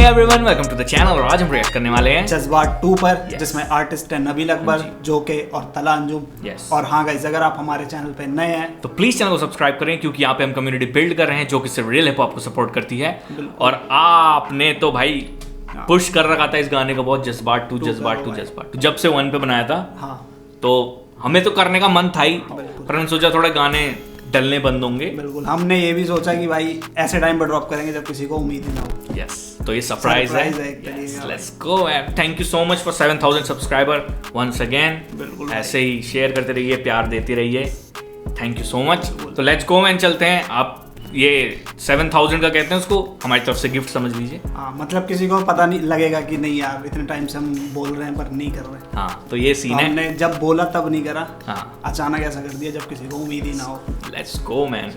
Everyone, welcome to the channel. और आज हम रिएक्ट करने वाले हैं जज्बात 2 पर, जिसमें आर्टिस्ट है नबील अकबर, जोके और तला अंजुम। और हाँ गाइस, अगर आप हमारे चैनल पे नए हैं तो प्लीज चैनल को सब्सक्राइब करें, क्योंकि यहाँ पे हम कम्युनिटी बिल्ड कर रहे हैं जो कि सिर्फ रियल हिप हॉप को सपोर्ट करती है। और आपने तो भाई पुश कर रखा था इस गाने का बहुत, जज्बात टू जब से 1 पे बनाया था। हाँ, तो हमें तो करने का मन था ही, पर हमने सोचा थोड़े गाने डलने बंद होंगे। बिल्कुल, हमने ये भी सोचा कि भाई ऐसे टाइम पर ड्रॉप करेंगे जब किसी को उम्मीद ही ना हो। यस, तो ये सरप्राइज है। Let's go and thank you so much for 7000 subscriber once again. बिल्कुल, ऐसे ही शेयर करते रहिए, प्यार देते रहिए। Thank you so much. तो लेट्स गो एंड चलते हैं। आप ये 7000 का कहते हैं उसको, हमारी तरफ से गिफ्ट समझ लीजिए। हाँ, मतलब किसी को पता नहीं लगेगा कि नहीं यार इतने टाइम से हम बोल रहे हैं पर नहीं कर रहे। हाँ, तो ये सीन है। हमने जब बोला तब नहीं करा। हाँ, अचानक ऐसा कर दिया जब किसी को उम्मीद ही ना हो। Let's go man.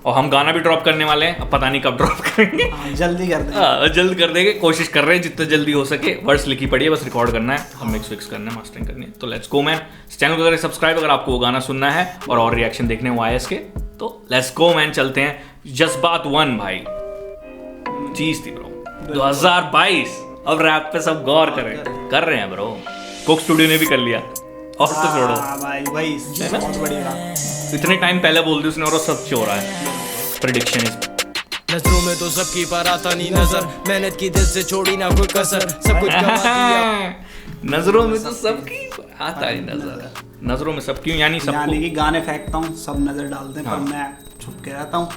और हम गाना भी ड्रॉप करने वाले हैं, अब पता नहीं कब ड्रॉप करेंगे। जल्दी कर देंगे। जल्द कर देंगे, कोशिश कर रहे हैं जितना जल्दी हो सके। वर्ड्स लिखी पड़ी है, बस रिकॉर्ड करना है, हम मिक्स विक्स करना है, मास्टरिंग करनी है। तो लेट्स गो मैन। चैनल को करें सब्सक्राइब अगर आपको वो गाना सुनना है और रिएक्शन देखने वायस के। तो लेट्स गो मैन, चलते हैं। जज्बात 1 भाई चीज थी ब्रो। 2022 अब रैप पे सब गौर कर रहे हैं ब्रो। कोक स्टूडियो ने भी कर लिया। और तो छोड़ो भाई, वही बहुत बढ़िया। इतने टाइम पहले बोल दी उसने और सच हो रहा है। प्रेडिक्शन इज नजरों में तो सबकी पर आता नहीं नजर, मेहनत की दिल से छोड़ी ना कोई कसर, सब कुछ गवा दिया। नजरों में तो सबकी आता ही नजर, नजरों में सबकी यानी कि गाने फेंकता हूँ, सब नजर डालते हैं, पर मैं छुप के रहता हूँ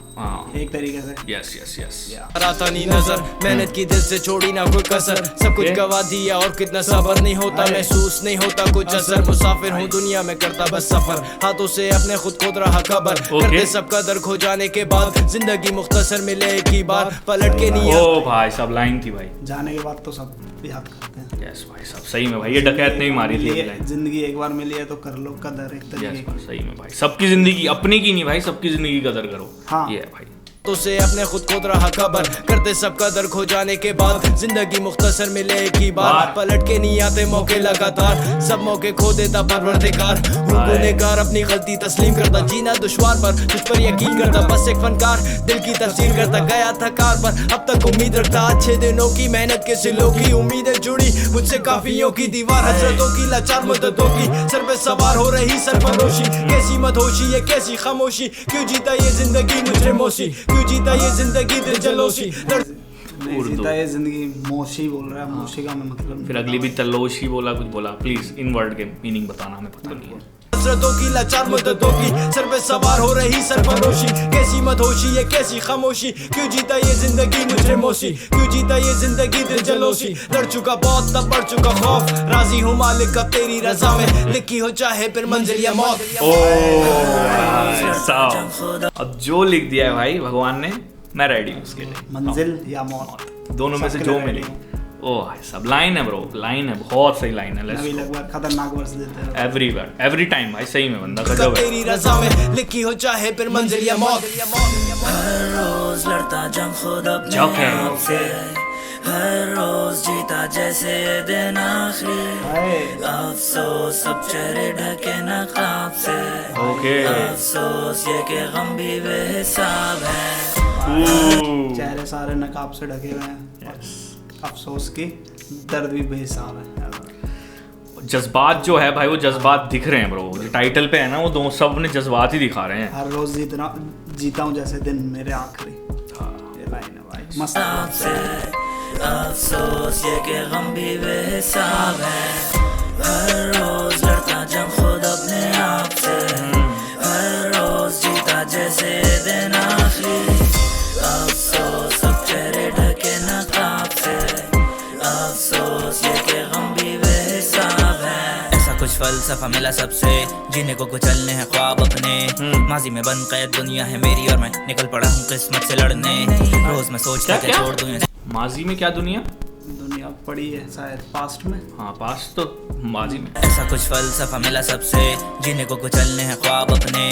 एक तरीके से। Yes yes yes. आता नहीं नजर, मेहनत की दिल से छोड़ी ना कोई कसर, सब कुछ गवा दिया और कितना सबर नहीं होता, महसूस नहीं होता कुछ असर। मुसाफिर हूँ दुनिया में करता बस सफर, हाथों से अपने खुद को रहा खबर, करते सब कदर खो जाने के बाद जिंदगी मुख्तसर मिले एक ही बार, पलट के नहीं। ओ भाई सब लाइन थी भाई, जाने के बाद तो सब याद करते हैं। यस भाई सब सही में भाई, ये डकैत नहीं मारी थी। जिंदगी एक बार मिली है तो कर लो कदर एक तरीके की। सही में भाई, सबकी जिंदगी, अपनी की नहीं भाई, सबकी जिंदगी की कदर करो। हाँ, ये है भाई। तो से अपने खुद को रहा खबर, करते सब कदर खो जाने के बाद जिंदगी मुख्तसर मिले एक ही बार, पलट के नहीं आते मौके लगातार, सब मौके खो देता परवरदिगार। गुनहगार अपनी गलती तस्लीम करता, जीना दुश्वार पर तुझ पर यकीन करता, बस एक फनकार दिल की तफसीर करता, गया था कार पर अब तक उम्मीद रखता, अच्छे दिनों की मेहनत के सिलों की, उम्मीदें जुड़ी मुझसे काफियों की, दीवार हसरतों की, लाचार मुद्दतों की, सर पे सवार हो रही सरफरोशी, कैसी मदहोशी ये कैसी खामोशी, क्यों जीता ये जिंदगी मुझे मोशी, क्यों जीता ये जिंदगी दिल जलोशी। जीता ये जिंदगी मोशी बोल रहा है, मोशी का मतलब फिर अगली भी तलोशी बोला, कुछ बोला। प्लीज इन वर्ड के मीनिंग बताना, हमें पता नहीं है। हसरतों की, लाचार मुद्दतों की, सर पे सवार हो रही सरफरोशी, कैसी मदहोशी ये कैसी खामोशी, क्यों जीता ये जिंदगी मुझे मोशी, क्यों जीता ये जिंदगी दिल जलोशी। लड़ चुका बहुत तब बढ़ चुका खौफ, राजी हूँ मालिक का तेरी रजा में, लिखी हो चाहे फिर मंजिल या मौत। अब जो लिख दिया है भाई भगवान ने, मैं रेडी हूँ उसके लिए। मंजिल या मौत, दोनों में से जो मिले। ओह सब लाइन है ब्रो, लाइन है, बहुत सही लाइन है। नबील अकबर खतरनाक वर्ड्स देते हैं एवरीवेयर एवरी टाइम भाई, सही में बंदा गजब है। तेरी रजा में लिखी हो चाहे फिर मंजिल या मौत। हर रोज लड़ता जंग खुद अपने आप से, हर रोज जीता जैसे दिन आखिरी, अफसोस सब चेहरे ढके नकाब से, अफसोस ये कि गम भी बेहिसाब है, चेहरे सारे नकाब से ढके हुए हैं, अफसोस की दर्द भी बेहिसाब है। जज्बात जो है भाई, वो जज्बात दिख रहे हैं ब्रो, जो टाइटल पे है ना, वो दो सब ने जज्बात ही दिखा रहे हैं। हर रोज जीता हूँ जैसे दिन मेरे आखिरी। ये लाइन है भाई, मस्त। अफसोस ये कि गम भी बेहिसाब है, हर रोज लड़ता जंग खुद अपने आप से, हर रोज जीता जैसे दिन आखिरी, अफसोस सब चेहरे ढके नकाब से, अफसोस ये कि गम भी बेहिसाब है। ऐसा कुछ फलसफा मिला सबसे, जीने को कुचलने हैं ख्वाब अपने, माजी में बंद कैद दुनिया है मेरी और मैं निकल पड़ा हूँ किस्मत से लड़ने, रोज मैं सोचता कि छोड़ दूँ। माजी में क्या दुनिया पड़ी है शायद पास्ट में। हाँ पास्ट तो माजी में। ऐसा कुछ फलसफा मिला सबसे, जीने को कुचलने हैं ख्वाब अपने,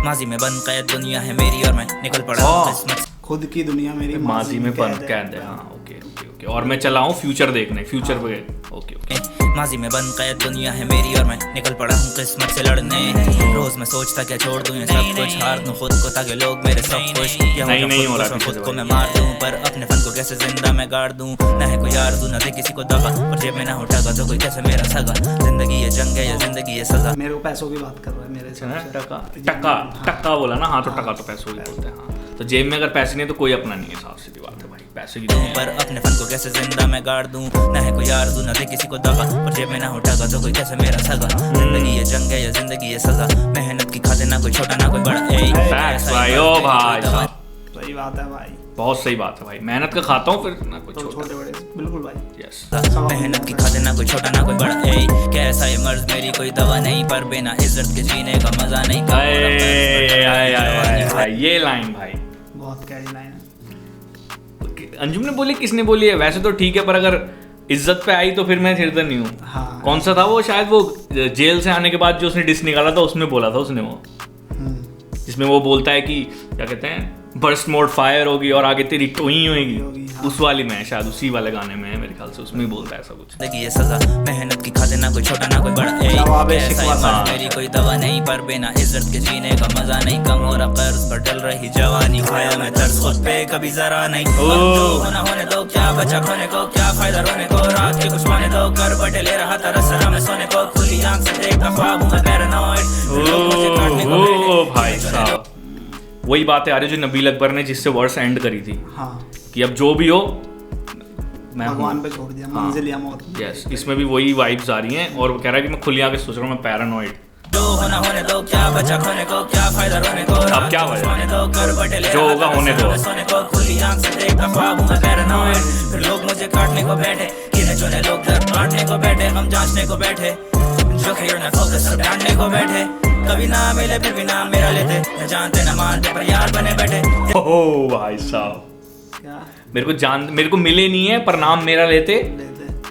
माजी में बंद कैद दुनिया है मेरी और मैं निकल पड़ा हूँ किस्मत। खुद की दुनिया मेरी माजी में बंद कैद है। हाँ ओके ओके ओके। और मैं चला हूँ फ्यूचर देखने, फ्यूचर पे। Okay okay. माजी में बंद कैद दुनिया है मेरी और मैं निकल पड़ा हूँ किस्मत से लड़ने। रोज मैं सोचता क्या छोड़ दूँ ये सब कुछ, हार दूँ खुद को ताकि लोग मेरे सब खुश। नहीं हो रहा खुद को मैं मार दूँ पर अपने फन को कैसे जिंदा मैं गाड़ दूँ। ना है कोई यार दूँ ना दे किसी को दगा, पर जेब में ना उठागा तो कोई कैसे मेरा सगा। जिंदगी ये जंग है या जिंदगी ये सजा। मेरे को पैसों की बात कर रहा है मेरे से। टक्का बोला ना। हाँ तो टक्का तो पैसों ही बोलते हैं। हाँ तो जेब में अगर पैसे नहीं तो कोई अपना नहीं है, साफ सीधी बात है भाई। पैसे की पर अपने फन को कैसे जिंदा मैं गाड़ दूं। ना है कोई यार दूं ना दे किसी को दगा, पर जेब में ना उठागा तो कोई कैसे मेरा सगा। जिंदगी ये जंग है या जिंदगी ये सजा। मेहनत की खाते ना कोई छोटा ना कोई बड़ा। भाई ओ भाई सही बात है भाई, बहुत सही बात है भाई। मेहनत का खाता हूँ फिर ना कोई छोटे बड़े। बिल्कुल भाई। यस। मेहनत की खाते ना कोई छोटा ना कोई बड़ा। कैसा ये मर्ज मेरी कोई दवा नहीं, पर बिना इज्जत के जीने का मजा नहीं। ये लाइन भाई बहुत कैरी लाइन है। अंजुम ने बोली, किसने बोली है? वैसे तो ठीक है पर अगर इज्जत पे आई तो फिर मैं चिढ़ता नहीं हूँ। हाँ। कौन सा था वो? शायद वो जेल से आने के बाद जो उसने डिस निकाला था उसमें बोला था उसने वो, जिसमें वो बोलता है कि क्या कहते हैं, बर्स्ट मोड फायर होगी और आगे तेरी टोई होगी। हाँ। उस वाली में शायद उसी वाले गाने में है मेरे ख्याल से, उसमें ही बोलता है ऐसा कुछ। देखिए ये सजा। मेहनत की खाते ना कोई छोटा ना कोई बड़ा। मेरी कोई दवा नहीं, पर बिना इज्जत के जीने का मजा नहीं। कम हो रहा कर्ज पर डल रही जवानी, खाया मैं दर्द खुद पे कभी जरा नहीं। होना होने दो, क्या बचा खोने को, क्या फायदा रोने को। रात के कुछ पाने दो, कर बटे ले रहा था रसरा में सोने को। खुली आंख से देखता ख्वाब हूँ मैं पैरानॉइड। ओ भाई साहब वही बात है आ रही जो नबील अकबर ने जिससे वर्स एंड करी थी। हाँ। कि अब जो भी हो मैं भगवान पे छोड़ दिया, मंजिल या मौत। यस, इसमें भी वही वाइब्स आ रही हैं और वो कह रहा है कि मैं खुली आंखें सोच रहा हूँ, मैं पैरानॉइड। जो होना होने दो, क्या बचा खोने को, क्या फायदा रोने को। अब क्या होने दो, कर बटे ले जो होगा होने दो। सोने को खुली आंख से देखता ख्वाब हूँ मैं पैरानॉइड। फिर लोग मुझे काटने को बैठे, गिने चुने लोग दर काटने को बैठे। हम जांचने को बैठे, जो खैर न फोकस डांटने को बैठे। कभी ना मिले फिर भी नाम मेरा लेते, न जानते न मानते पर यार बने बैठे। ओह भाई साहब, क्या मेरे को मिले नहीं है पर नाम मेरा लेते,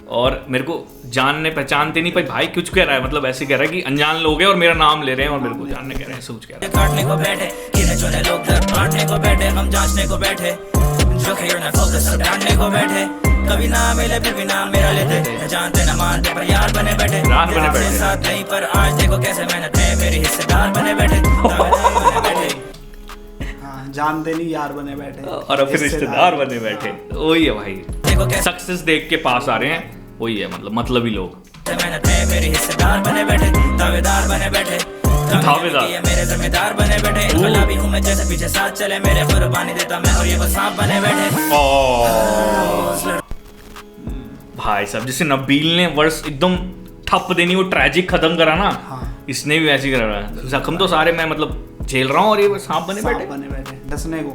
और मेरे को जानने पहचानते नहीं। भाई कुछ कह रहा है, मतलब ऐसे कह रहा है कि अनजान लोग हैं और मेरा नाम ले रहे हैं और मेरे को जानने कह रहे हैं, ऐसे कुछ कह रहा है। काटने को बैठे, गिने चुने लोग दर काटने को बैठे। हम जांचने को बैठे, जो खैर न फोकस डांटने को बैठे। कभी ना मिले फिर भी नाम मेरा लेते, न जानते न मानते पर यार बने बैठे। साथ नहीं पर आज देखो कैसे मेहनत है मेरी हिस्सेदार बने बैठे। हाँ, जानते नहीं यार बने बैठे और फिर रिश्तेदार बने बैठे। वही है भाई, सक्सेस देख के पास आ रहे हैं, वही है मतलब ही लोग। मेहनत है मेरी हिस्सेदार बने बैठे, दावेदार बने बैठे। मेरे जिम्मेदार बने बैठे। गुलाबी हूँ मैं जैसे पीछे साथ चले मेरे, कुर्बानी देता मैं और ये वो सांप बने बैठे। भाई साहब जैसे नबील ने वर्स एकदम ठप देनी, वो ट्रैजिक खत्म करा ना। हाँ। इसने भी वैसे ही करा। जख्म तो सारे मैं मतलब झेल रहा हूँ और ये सांप बने बैठे डसने को।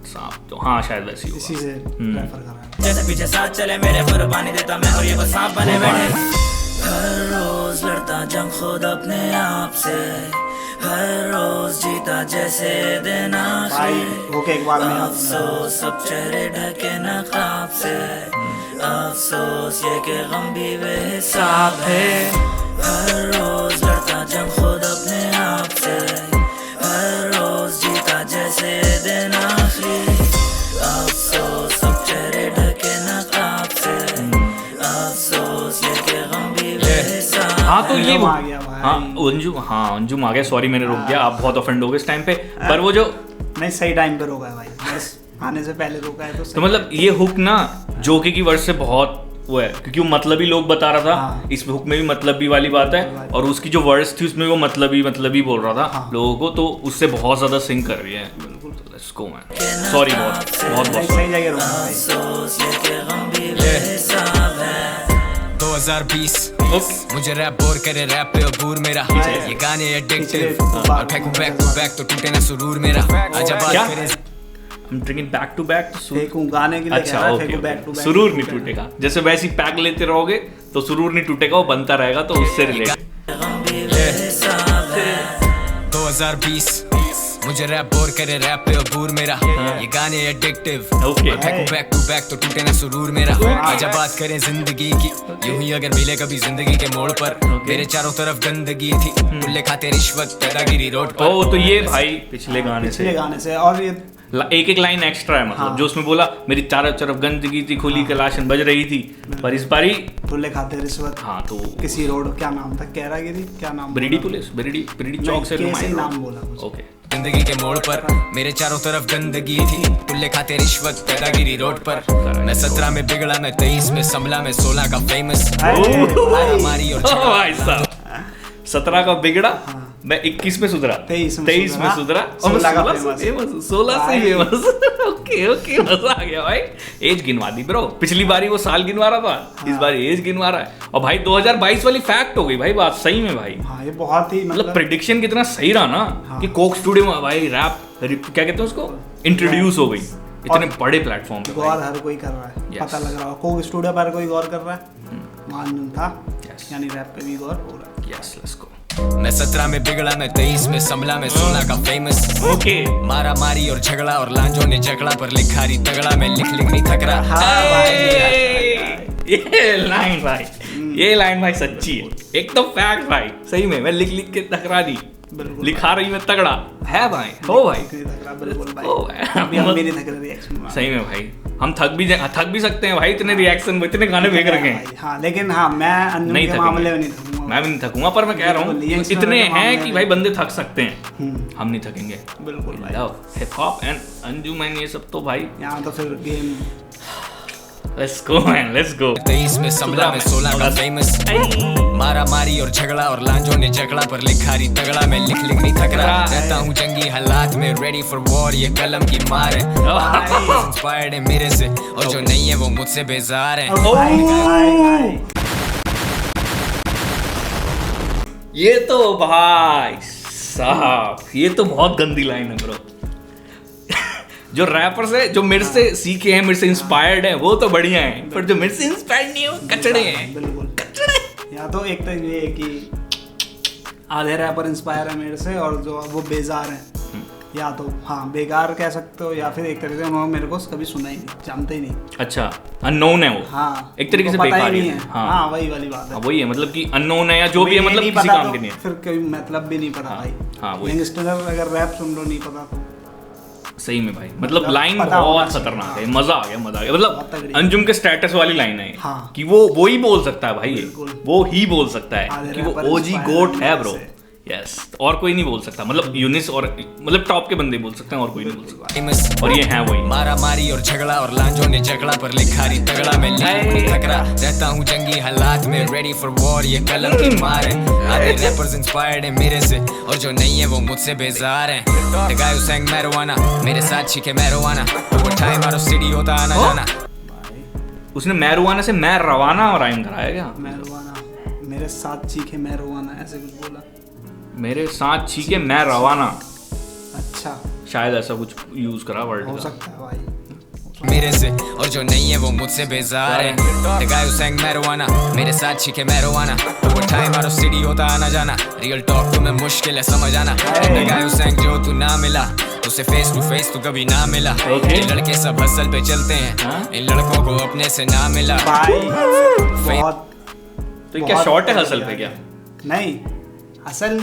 सांप तो हाँ शायद वैसे ही इसी से रेफर कर रहा है। जैसे पीछे साथ चले मेरे, कुर्बानी देता मैं और ये वो सांप बने बैठे। हर रोज लड़ता जंग खुद अपने आप से, हर रोज जीता जैसे दिन आखिरी। अफसोस सब चेहरे ढके नकाब से, अफसोस ये कि गम भी बेहिसाब है। हर रोज लड़ता जंग खुद अपने आप से, हर रोज जीता जैसे दिन आखिरी। अफसोस सब चेहरे ढके नकाब से, अफसोस ये कि गम भी बेहिसाब। हाँ तो ये आ गया भाई। अंजुम आ गया। सॉरी मैंने रोक दिया, आप बहुत ऑफेंड हो गए इस टाइम पे। पर वो जो नहीं सही टाइम पे रोका है भाई, बस आने से पहले रोका है तो मतलब ये हुक ना जोके की वर्ड से बहुत वो है, क्योंकि वो मतलबी लोग बता रहा था। हाँ। इस हुक में भी मतलबी वाली बात है, और उसकी जो वर्ड्स थी उसमें वो मतलबी बोल रहा था। हाँ। लोगों को तो उससे बहुत ज्यादा सिंक कर रही है। बिल्कुल लेट्स गो मैन। सॉरी बहुत सही जगह रोका भाई। 2020 मुझे रैप बोर करे, रैप पे अबूर मेरा। ये गाने एडिक्टिव और फेंकूं बैक टू बैक तो टूटे ना सुरूर मेरा। आजा बात करें I'm drinking back to back तो फेंकूं गाने के लिए। अच्छा ओके, सुरूर नहीं टूटेगा। जैसे वैसे पैक लेते रहोगे तो सुरूर नहीं टूटेगा, वो बनता रहेगा। तो उससे रिलेटेड 2020 मुझे रैप बोर करे रैप पे अबूर मेरा ये गाने एडिक्टिव Okay. फेंकूं बैक टू बैक तो टूटे ना सुरूर मेरा आजा बात करें जिंदगी की यूं ही अगर मिले कभी जिंदगी के मोड़ पर मेरे चारों तरफ गंदगी थी कुल्ले खाते रिश्वत दादागिरी रोड पर ओ तो ये भाई पिछले गाने पिछले से गाने से और ये एक एक लाइन एक्स्ट्रा है, मतलब जो उसमें बोला मेरी चारों तरफ गंदगी थी, खुली कलाशन बज रही थी, पर इस बारी टुल्ले खाते रिश्वत हाँ तो किसी रोड, क्या नाम था, कैरागिरी, क्या नाम, ब्रिडी पुलिस, ब्रिडी चौक से कैसे नाम बोला कुछ। ओके जिंदगी के मोड़ पर मेरे चारों तरफ गंदगी थी कुल्ले खाते रिश्वत दादागिरी रोड पर मैं 17 में बिगड़ा, मैं 23 में संभला, मैं 16 का फेमस हमारी और भाई साहब 17 का बिगड़ा, मैं 21 में सुधरा, 23 में सुधरा और 16 से फेमस। ओके ओके मजा आ गया भाई। एज गिनवा दी ब्रो, पिछली बारी वो साल गिनवा रहा था, इस बार एज गिनवा रहा है। और भाई 2022 वाली फैक्ट हो गई भाई बात, सही में भाई। हाँ ये बहुत ही मतलब प्रेडिक्शन कितना सही रहा ना कि कोक स्टूडियो में भाई रैप क्या कहते हैं उसको, इंट्रोड्यूस हो गई इतने बड़े प्लेटफॉर्म पे। गौर हर कोई कर रहा है, पता लग रहा है कोक स्टूडियो पर कोई गौर कर रहा है, मान था, यानी रैप पे भी गौर हो रहा है। Yes let's go. मैं 17 में बिगड़ा, मैं 23 में संभला, मैं 16 का फेमस। ओके मारा मारी और झगड़ा और लांजों ने झगड़ा पर लिखा रही तगड़ा, मैं लिख नहीं थक रहा। ये लाइन भाई, ये लाइन भाई सच्ची है, एकदम फैक्ट भाई, सही में मैं लिख के टकरा दी, लिखा रही मैं तगड़ा है भाई, हो भाई सही में भाई। हम थक भी सकते हैं भाई, इतने रिएक्शन इतने गाने भेज रखे हैं। हाँ लेकिन हाँ मैं अंजुम के मामले में नहीं थकूंगा, मैं भी नहीं थकूंगा, पर मैं कह रहा हूँ इतने हैं कि भाई बंदे थक सकते हैं, हम नहीं थकेंगे। बिल्कुल भाई, love hip hop and Anjum and ये सब तो भाई यहाँ तो फिर game. Let's go man, let's go. 23 में संभला, मैं 16 का फेमस। मारा मारी और झगड़ा और लांजों ने झगड़ा पर लिखा रही तगड़ा, मैं लिख नहीं थक रहा। रहता हूँ जंगी हालात में, रेडी फॉर वॉर, ये कलम की मार है। इंस्पायर्ड है मेरे से और जो नहीं है वो मुझसे बेजार है। ये तो भाई साहब, ये तो बहुत गंदी लाइन है ब्रो। जो रैपर्स है, जो मेरे से सीखे हैं, मेरे से इंस्पायर्ड है, वो तो बढ़िया है, पर जो मेरे से इंस्पायर्ड नहीं हो, कचड़े हैं, बिल्कुल कचड़े। या तो एक तो ये है कि आधे रैपर इंस्पायर है मेरे से और जो वो बेजार हैं, या तो हाँ बेकार कह सकते हो, या फिर एक तरीके से उन्होंने मेरे को कभी सुना ही नहीं, जानते ही नहीं। अच्छा अननोन है वो, हाँ एक तरीके से पता बेकार ही ही नहीं है। हाँ वही वाली बात है, वही है, मतलब कि अननोन है या जो भी है, मतलब किसी काम के नहीं है, फिर कोई मतलब भी नहीं पता भाई। हाँ वही यंगस्टर अगर रैप सुन लो नहीं पता तो सही में भाई, मतलब लाइन बहुत खतरनाक है, मजा आ गया, मतलब अंजुम के स्टेटस वाली लाइन है कि वो ही बोल सकता है भाई, वो ही बोल सकता है कि वो ओजी गोट है ब्रो। यस, और कोई नहीं बोल सकता, मतलब यूनिस और मतलब टॉप के बंदे बोल सकते हैं, और कोई नहीं बोल सकता, और ये है वही। मारा मारी और झगड़ा और लांजों ने झगड़ा पर लिखा रही तगड़ा, मैं नहीं थक रहा। रहता हूँ जंगी हालात में, रेडी फॉर वॉर, ये कलम की मार है। आधे रैपर्स इंस्पायर्ड है मेरे से और जो नहीं है वो मुझसे बेजार है। The guy who sang marijuana, मेरे साथ छिके marijuana, वो टाइम मारो सिटी होता आना जाना। उसने मैरुआना से मैं रवाना और राइम कराया क्या? मैरुआना, मेरे साथ चीखे मैरुआना, ऐसे कुछ बोला। मेरे साथ छीके मैं रवाना, अच्छा शायद ऐसा कुछ यूज करा वर्ड हो सकता है भाई। मेरे से और जो नहीं है वो मुझसे बेजार है। The guy who sang marijuana, मेरे साथ छिके marijuana, वो टाइम मारो सिटी होता आना जाना। रियल टॉक तुम्हें मुश्किल है समझ आना। The guy who sang जो तू ना मिला, उसे फेस टू फेस तू कभी ना मिला। ये लड़के सब हसल पे चलते हैं, इन लड़कों को अपने से ना मिला भाई। बहुत तो क्या शॉर्ट है हसल पे क्या? नहीं, हसल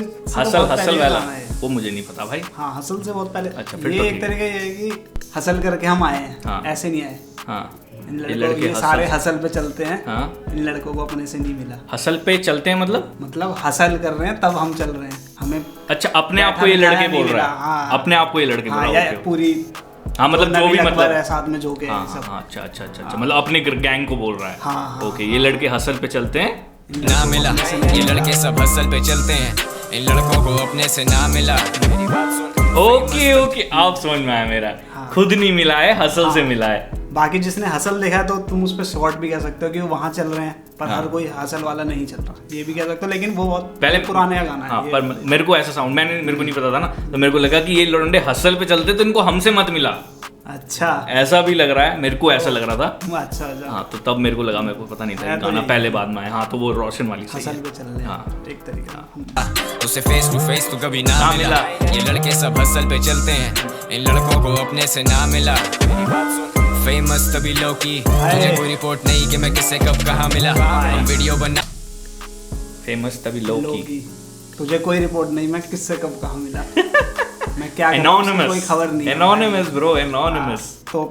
वाला वो मुझे नहीं पता भाई। हाँ हसल से बहुत पहले। अच्छा, फिर ये तो एक तरीके ये कि हसल करके हम आए हैं। हाँ। ऐसे नहीं आए। हाँ, इन लड़के ये सारे हसल पे चलते हैं। हाँ। इन लड़कों को अपने से नहीं मिला। हसल पे चलते हैं मतलब हसल कर रहे हैं तब हम चल रहे हैं, हमें। अच्छा, अपने आप को ये लड़के बोल रहा है, अपने आप को ये लड़के बोल रहा है पूरी। हाँ मतलब जो भी मतलब है साथ में जो के सब। अच्छा, मतलब अपने गैंग को बोल रहा है। हाँ। ओके, ये लड़के हसल पे चलते हैं, ना मिला। ये लड़के सब हसल पे चलते हैं, इन लड़कों को अपने से ना मिला। ओके, आप समझ में आया मेरा। खुद नहीं मिला है, हसल से मिला है। बाकी जिसने हसल देखा है तो तुम उस पर शॉर्ट भी कह सकते हो कि वो वहाँ चल रहे हैं, पर हर कोई हसल वाला नहीं चल रहा, ये भी कह सकते हो। लेकिन वो बहुत पहले पुराने गाना है। हाँ, पर मेरे को ऐसा साउंड, मेरे को नहीं पता था ना, तो मेरे को लगा कि ये लौंडे हसल पे चलते तो इनको हमसे मत मिला, अच्छा ऐसा भी लग रहा है, मेरे को ऐसा लग रहा था। अच्छा अच्छा हाँ तो तब मेरे को लगा, मेरे को पता नहीं था है ये तो गाना ये। पहले बाद में आया। हाँ तो वो रोशन वाली सही हसल है। पे चल रहे हाँ। हैं एक तरीका। तुझसे फेस टू फेस तो कभी ना मिला, ये लड़के सब हसल पे चलते हैं, इन लड़कों को अपने से ना मिला। फेमस तभी लो की, तुझे कोई रिपोर्ट नहीं कि मैं किससे कब कहाँ मिला। हम वीडियो बना फेमस तभी लो की। लोगी तुझे कोई रिपोर्ट नहीं, मैं किससे कब कहाँ मिला। मैं क्या करूं, एनोनिमस, कोई खबर नहीं है। Anonymous bro, anonymous. तो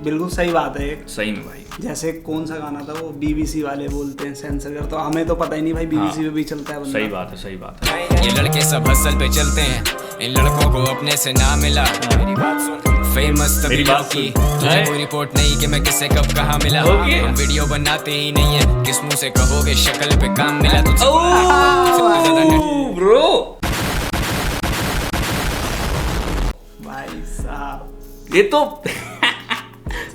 बिल्कुल सही बात है। सही में भाई। जैसे कौन सा गाना था वो, बीबीसी वाले बोलते हैं सेंसर कर, तो हमें तो पता ही नहीं भाई बीबीसी पे भी चलता है बंदा। सही बात है, सही बात है। ये लड़के सब हसल पे चलते हैं, इन लड़कों को अपने से ना मिला। फेमस तभी मेरी लो बात की, सुन। तुझे है? कोई रिपोर्ट नहीं कि मैं किससे कब कहाँ मिला। Okay. हम वीडियो बनाते ही नहीं है, किस मुंह से कहोगे शक्ल पे काम मिला। तुझसे ब्रो भाई साहब ये तो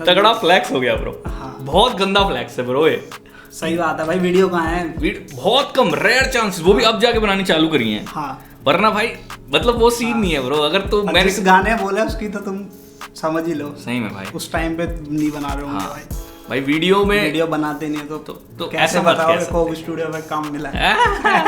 तगड़ा फ्लैक्स हो गया ब्रो। हाँ। बहुत गंदा फ्लैक्स है ब्रो ये। सही बात है भाई। वीडियो कहाँ है? बहुत कम, रेयर चांसेस, वो भी अब जाके बनानी चालू करी हैं। हाँ वरना भाई मतलब वो सीन नहीं है ब्रो। अगर तो और मैंने जिस गाने बोले उसकी तो तुम समझ ही लो, सही में भाई। उस टाइम पे नहीं बना रहे होंगे हाँ। भाई। भाई वीडियो में वीडियो बनाते नहीं है तो कैसे ऐसा मत बताओगे कह कोक स्टूडियो में काम मिला है?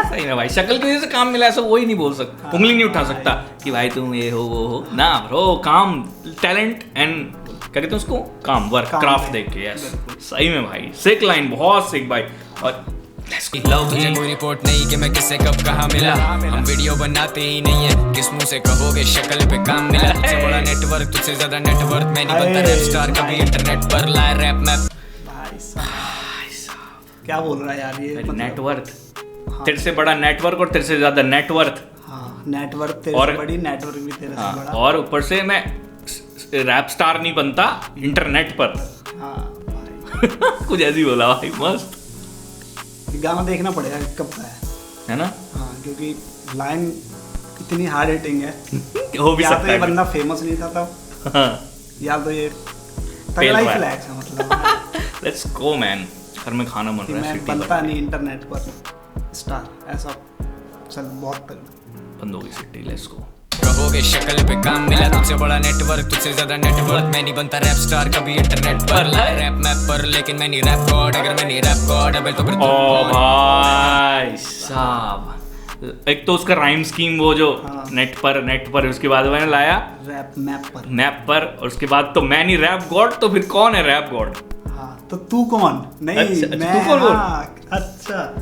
सही में भाई, शक्ल की वजह से काम मिला ऐसा वही नहीं बोल सकता, उंगली नहीं उठा सकता कि भाई तुम ये हो वो हो ना ब्रो। काम, टैलेंट एंड क्या कहते हैं उसको, काम, वर्क, काम क्राफ्ट है। देख के। यस सही में भाई, सिक लाइन, बहुत सिक भाई। और तुझे कोई रिपोर्ट नहीं कि मैं किससे कब कहाँ मिला। हम वीडियो बनाते ही नहीं है, किस मुंह से कहोगे शक्ल पे काम मिला। तुझसे बड़ा नेटवर्क, तुझसे ज्यादा नेटवर्क, मैं नहीं बनता रैप स्टार कभी इंटरनेट पर लाए रैप मैप। भाई साहब क्या बोल रहा है यार ये, मतलब नेटवर्क, तेरे से बड़ा नेटवर्क और तेरे से ज्यादा नेटवर्थ। हाँ नेटवर्क तेरे और- से बड़ी, नेटवर्क भी तेरे से हाँ, बड़ा। और ऊपर से मैं रैप स्टार नहीं बनता इंटरनेट पर। हाँ भाई कुछ ऐसी बोला भाई, मस्त ये गाना देखना पड़ेगा कब का है ना। हाँ क्योंकि लाइन इतनी हार्ड हिटिंग है। हो भी या तो सकता ये है बंदा फेमस नहीं था तब, हाँ। या तो ये Fail तगड़ा ही हुआ है। फ्लैक्स है मतलब लेट्स गो मैन। घर में खाना बन कि रहा है, मैं सिटी बनता नहीं इंटरनेट पर स्टार, ऐसा चल बहुत तगड़ा। बंद हो गई सिटी। Let's go. कहोगे शक्ल पे काम मिला। तुझसे बड़ा नेटवर्क, तुझसे ज्यादा नेटवर्क, मैं नहीं बनता रैप स्टार कभी इंटरनेट पर लाए रैप मैप पर, लेकिन मैं नहीं रैप गॉड। अगर मैं नहीं रैप गॉड अब तो फिर ओ भाई साहब, एक तो उसका राइम स्कीम वो जो हाँ। नेट पर, उसके बाद मैंने लाया रैप मैप पर। मैप पर, और उसके बाद तो मैं नहीं रैप गॉड, तो फिर कौन है रैप गॉड? हाँ तो तू कौन? नहीं अच्छा, मैं, तू कौन बोल? हाँ, अच्छा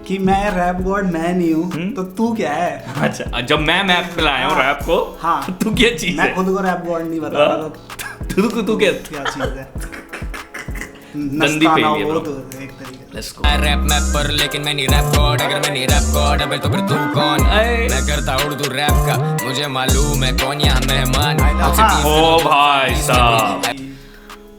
कि मैं रैप गॉड मैं नहीं हूँ, तो तू क्या है? अच्छा जब मैं मैप पे लाया हूँ रैप को, हाँ। तो तू क्या चीज मैं है? खुद को रैप गॉड नहीं बता रहा, तो तू क्या? क्या चीज है? गंदी नस्ताना पेली है वो bro। तो एक तरीके लेट्स गो। रैप मैप पर, लेकिन मैं नहीं रैप गॉड। अगर मैं नहीं रैप गॉड अब तो फिर तू कौन? मैं करता उर्दू रैप का, मुझे मालूम है कौन यहाँ मेहमान। ओ भाई साहब,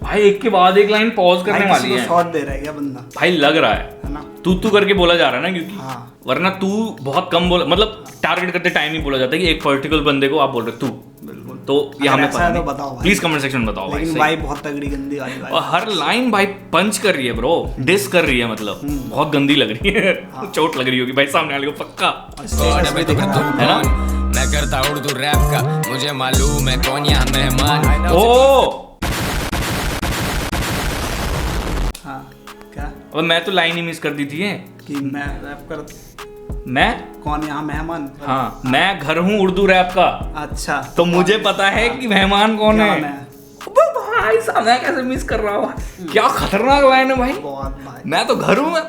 भाई एक के बाद एक लाइन पॉज करने वाली है शॉट दे रहा है क्या बंदा, भाई, लग रहा है है ना? तू करके बोला जा रहा है ना, क्योंकि हाँ। वरना तू बहुत कम बोला, मतलब टारगेट करते टाइम ही बोला जाता है कि एक पर्टिकुलर बंदे को आप बोल रहे हो तू, बिल्कुल। तो ये अगर हमें ऐसा पता है तो नहीं। बताओ भाई। प्लीज कमेंट सेक्शन में बताओ भाई। लेकिन सही। भाई बहुत तगड़ी गंदी वाली और भाई। हर लाइन भाई पंच कर रही है ब्रो, डिस कर रही है, मतलब बहुत गंदी लग रही है। चोट लग रही होगी भाई सामने वाले को पक्का, स्टेटस में दिख रहा है ना? मैं करता उर्दू रैप का, मुझे मालूम है कौन यहाँ मेहमान। ओ हाँ क्या अब मैं तो लाइन ही मिस कर दी थी ये। कि मैं रैप कर, मैं कौन यहाँ मेहमान? हाँ, मैं घर हूँ उर्दू रैप का, अच्छा तो मुझे पता है कि मेहमान कौन है। कौन है? अबे भाई साहब मैं कैसे मिस कर रहा हूँ, क्या खतरनाक लाइन है भाई। बहुत भाई। मैं तो घर हूँ, मैं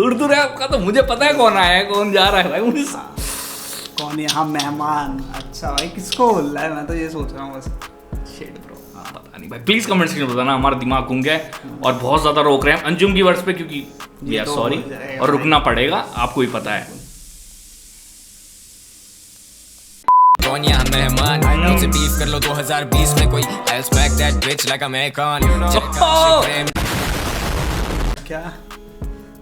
उर्दू रैप का, तो मुझे पता है कौन आया है कौन जा रहा है भाई, मुझे कौन यहाँ मेहमान? अच्छा भाई किसको बोल रहा है? मैं तो ये सोच रहा हूँ बस। शेड ब्रो, पता नहीं भाई। प्लीज कमेंट सेक्शन में बताना, हमारा दिमाग घूम गया है और बहुत ज्यादा रोक रहे हैं अंजुम की वर्ड्स पे, क्योंकि ये या तो सॉरी, हो जाएगा और भाई। रुकना पड़ेगा, आपको ही पता है। कौन यहाँ मेहमान? मुझसे बीफ कर लो 2020 में कोई। I'll smack that bitch like I'm Akon। क्या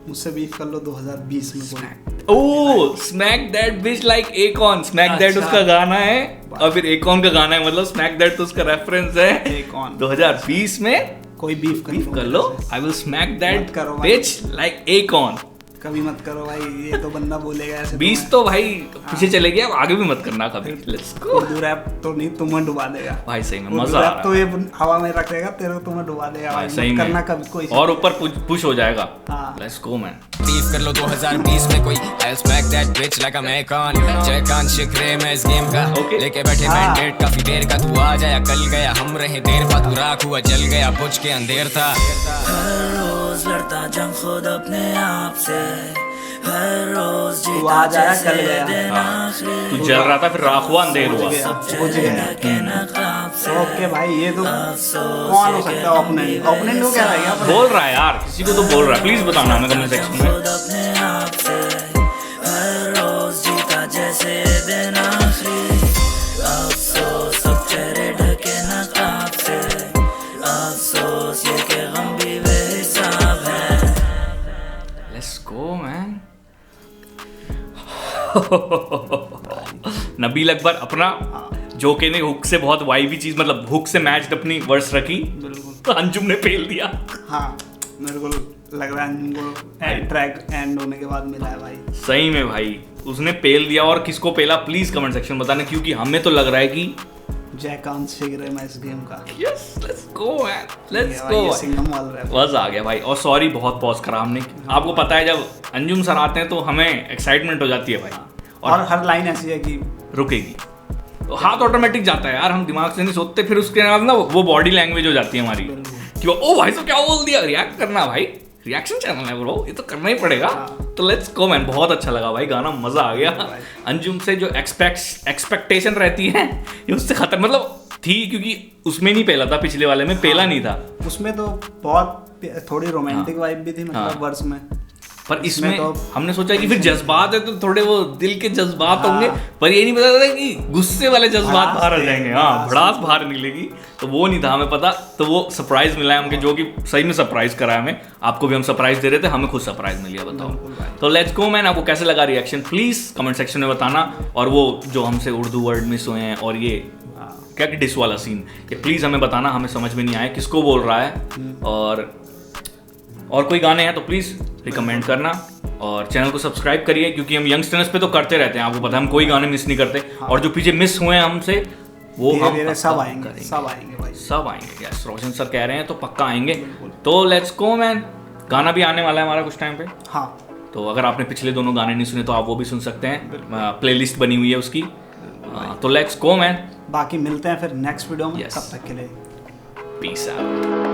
मुझसे बीफ कर लो 2020 में कोई? Oh smack that bitch like Akon, smack that अच्छा। उसका गाना है और फिर एकॉन का गाना है, मतलब स्मैक दैट तो उसका रेफरेंस है। Akon। 2020 में कोई बीफ बीफ कर लो, आई विल स्मैक दैट मत करो भाई। बिच लाइक एकॉन। कभी मत करो भाई, ये तो बंदा बोलेगा ऐसे। 20 तो भाई पीछे चले गया, आगे भी मत करना कभी। Let's go. उर्दू रैप तो नहीं, तुम्हें डुबा देगा भाई सही में उर्दू मजा आ रैप रहा तो है ये हवा में रख देगा, तेरे को तुम्हें डुबा देगा भाई, भाई, सही मत में। करना कभी कोई। और ऊपर पुश हो जाएगा। हाँ। Let's go man. बीफ कर लो 2020 में कोई I'll smack that bitch like a Macon जयकान शिखरे में इस गेम का Okay. लेके बैठे मैंडेट काफी देर का तू आ जाया कल गया हम रहे देर पा तू राख हुआ जल गया बुझ के अंधेर था हर रोज लड़ता जंग खुद अपने आप से, हर रोज तू जीता आ जाया जैसे कल गया। दिन आखिरी, तू जल रहा था फिर राख हुआ अंधेर हुआ। बुझ गया। के नकाब से ओके भाई, ये तो कौन हो सकता है ओपोनेंट? ओपोनेंट को क्या रहेगा? बोल रहा है यार, किसी को तो बोल रहा है, प्लीज बताना हमें कमेंट सेक्शन में। खुद अपने आप से, हर रोज जीता जैसे दिन आखिरी, अफसोस सब चेहरे ढके नकाब से, अफसोस ये के गम भी बेहिसाब है। Let's go man. Nabeel Akbar अपना जो के ने हुक से बहुत वाइबी चीज, मतलब हुक से मैच्ड अपनी वर्स रखी, बिल्कुल। तो अंजुम ने फेल दिया। हाँ, मेरे को लग रहा है इनको ट्रैक एंड होने के बाद मिला है भाई। सही में भाई उसने पेल दिया। और किसको पेला प्लीज कमेंट सेक्शन में बताना, क्योंकि हमें तो लग रहा है कि जयकांत शिखरे में इस गेम का। Yes let's go man, let's भाई, ये गो। सिंघम वाल रहा है। बस आ गया भाई। और सॉरी बहुत पॉज करा हमने। आपको पता है जब अंजुम सर आते हैं तो हमें एक्साइटमेंट हो जाती है भाई, और हर लाइन ऐसी है कि रुकेगी तो हाथ ऑटोमेटिक जाता है यार, हम दिमाग से नहीं सोचते, फिर उसके बाद ना वो बॉडी लैंग्वेज हो जाती है हमारी कि वो ओ भाई तो क्या बोल दिया, रिएक्ट करना भाई, रिएक्शन चैनल है ब्रो, ये तो करना ही पड़ेगा। तो लेट्स गो मैन, बहुत अच्छा लगा भाई गाना, मजा आ गया। अंजुम से जो एक्सपेक्टेशन रहती है ये उससे खत्म मतलब थी, क्योंकि उसमें नहीं पेला था, पिछले वाले में पेला नहीं था। उसमें तो बहुत थोड़ी रोमांटिक वाइब भी थी, मतलब वर्स में। पर इसमें तो हमने सोचा कि फिर जज्बात है तो थोड़े वो दिल के जज्बात होंगे, पर ये नहीं पता था कि गुस्से वाले जज्बात बाहर आ जाएंगे। हाँ, भड़ास बाहर निकलेगी, तो वो नहीं था हमें पता। तो वो सरप्राइज मिला है हमके, जो कि सही में सरप्राइज करा है हमें। आपको भी हम सरप्राइज दे रहे थे, हमें खुद सरप्राइज मिल गया। बताओ तो लेट्स गो मैन, आपको कैसे लगा रिएक्शन प्लीज कमेंट सेक्शन में बताना। और वो जो हमसे उर्दू वर्ड मिस हुए हैं और ये क्या कि डिस वाला सीन, ये प्लीज हमें बताना, हमें समझ में नहीं आया किसको बोल रहा है। और कोई गाने हैं तो प्लीज रिकमेंड करना, और चैनल को सब्सक्राइब करिए, क्योंकि हम यंगस्टर्स पे तो करते रहते हैं, आपको पता है हम कोई गाने मिस नहीं करते। और जो पीछे मिस हुए हैं हमसे वो हम धीरे सब पक्का आएंगे, करेंगे। सब आएंगे भाई, सब आएंगे। यस, रोशन सर कह रहे हैं तो पक्का आएंगे। तो लेट्स गो मैन, गाना भी आने वाला है हमारा कुछ टाइम पे। हाँ। तो अगर आपने पिछले दोनों गाने नहीं सुने तो आप वो भी सुन सकते हैं, प्लेलिस्ट बनी हुई है उसकी। तो लेट्स गो मैन, बाकी मिलते हैं फिर नेक्स्ट वीडियो में। Yes. तब तक के लिए पीस आउट।